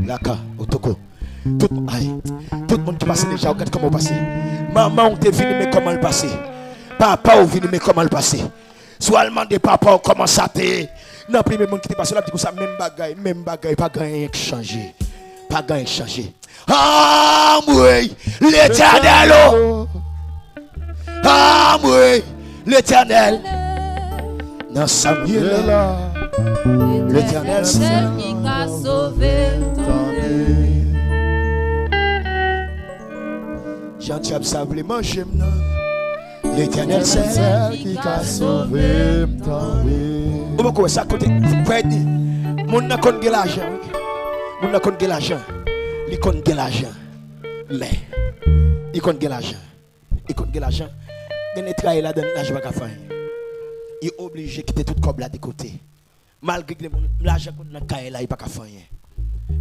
D'accord, Otoko. Tout le monde qui passe déjà, regarde comment passer. Maman, on te venu, mais comment le passer? Papa, on venu, mais comment le passer? Soit le de papa, comment ça t'est? Non, plus le monde qui te passe là, dit que ça, même bagaille, pas gagné changer. Pas gagné changer. Ah, oui, l'Éternel. Ah, oui, l'Éternel. Dans Samuel, l'Éternel, c'est qui t'a sauvé. Jean-Thiab savait manger maintenant. L'Éternel c'est qui t'a sauvé. Vous pouvez ça côté. Vous pouvez dire, mon n'a qu'on de l'argent. Mon n'a qu'on de l'argent. Il compte de l'argent. Mais il compte de l'argent. Il compte de l'argent. Il ne travaille là-dedans, l'argent va faire. Il est obligé de quitter tout comme là de côté. Malgré que l'argent qu'on a là, il ne va pas faire.